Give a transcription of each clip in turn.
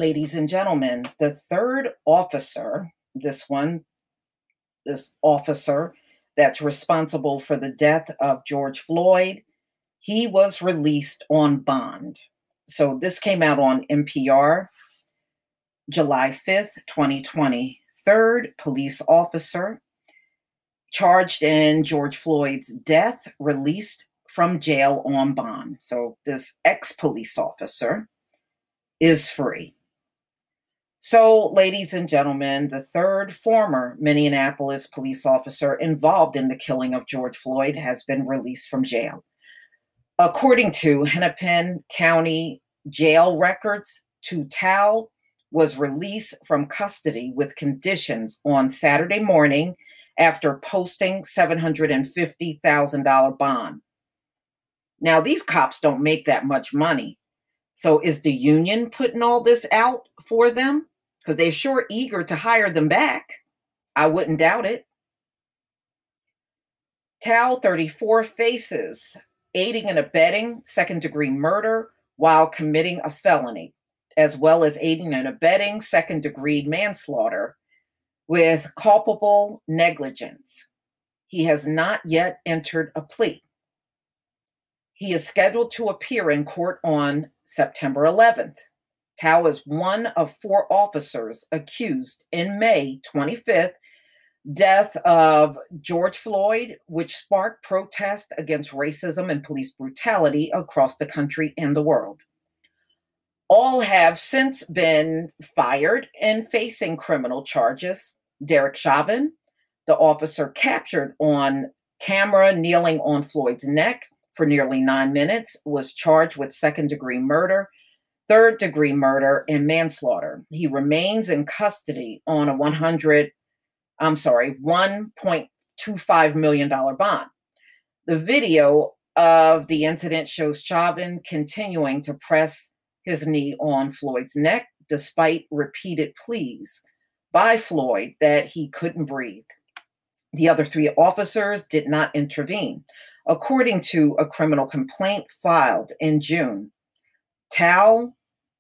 Ladies and gentlemen, the third officer, this officer that's responsible for the death of George Floyd, he was released on bond. So this came out on NPR, July 5th, 2020. Third police officer charged in George Floyd's death, released from jail on bond. So this ex-police officer is free. So, ladies and gentlemen, the third former Minneapolis police officer involved in the killing of George Floyd has been released from jail. According to Hennepin County jail records, Tou Thao was released from custody with conditions on Saturday morning after posting $750,000 bond. Now, these cops don't make that much money. So is the union putting all this out for them? Because they're sure eager to hire them back. I wouldn't doubt it. Thao, 34, faces aiding and abetting second-degree murder while committing a felony, as well as aiding and abetting second-degree manslaughter with culpable negligence. He has not yet entered a plea. He is scheduled to appear in court on September 11th. Thao is one of 4 officers accused in May 25th death of George Floyd, which sparked protest against racism and police brutality across the country and the world. All have since been fired and facing criminal charges. Derek Chauvin, the officer captured on camera kneeling on Floyd's neck for nearly 9 minutes, was charged with second-degree murder, third-degree murder, and manslaughter. He remains in custody on a $1.25 million bond. The video of the incident shows Chauvin continuing to press his knee on Floyd's neck despite repeated pleas by Floyd that he couldn't breathe. The other 3 officers did not intervene. According to a criminal complaint filed in June, Thao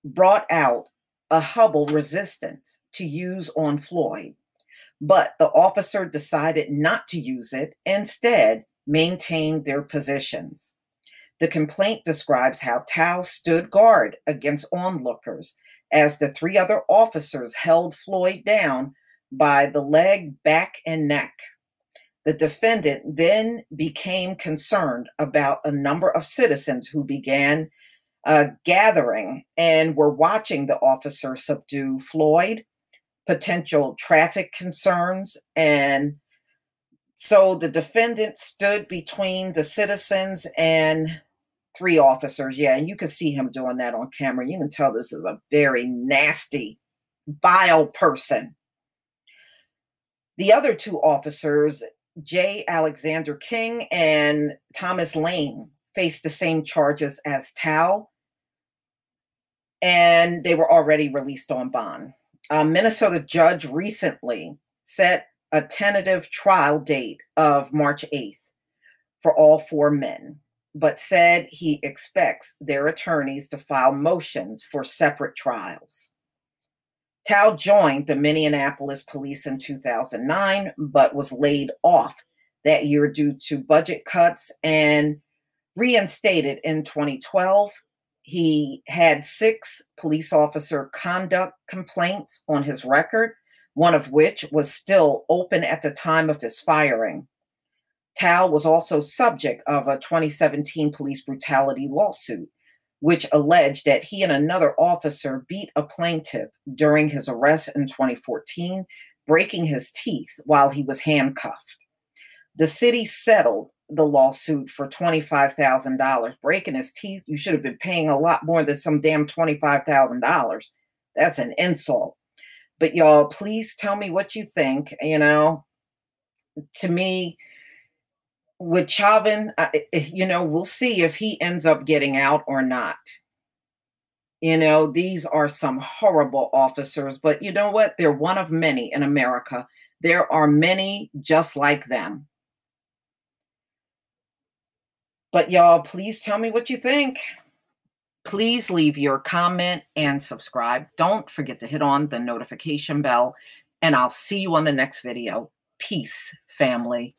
brought out a Hubble resistance to use on Floyd, but the officer decided not to use it, instead maintained their positions. The complaint describes how Thao stood guard against onlookers as the 3 other officers held Floyd down by the leg, back, and neck. The defendant then became concerned about a number of citizens who began gathering and were watching the officer subdue Floyd, potential traffic concerns. And so the defendant stood between the citizens and 3 officers. Yeah, and you can see him doing that on camera. You can tell this is a very nasty, vile person. The other 2 officers, J. Alexander King and Thomas Lane, faced the same charges as Thao, and they were already released on bond. A Minnesota judge recently set a tentative trial date of March 8th for all 4 men, but said he expects their attorneys to file motions for separate trials. Thao joined the Minneapolis police in 2009, but was laid off that year due to budget cuts and reinstated in 2012. He had 6 police officer conduct complaints on his record, one of which was still open at the time of his firing. Thao was also subject of a 2017 police brutality lawsuit, which alleged that he and another officer beat a plaintiff during his arrest in 2014, breaking his teeth while he was handcuffed. The city settled the lawsuit for $25,000. Breaking his teeth, you should have been paying a lot more than some damn $25,000. That's an insult. But y'all, please tell me what you think. To me, with Chauvin, we'll see if he ends up getting out or not. These are some horrible officers, but you know what? They're one of many in America. There are many just like them. But y'all, please tell me what you think. Please leave your comment and subscribe. Don't forget to hit on the notification bell, and I'll see you on the next video. Peace, family.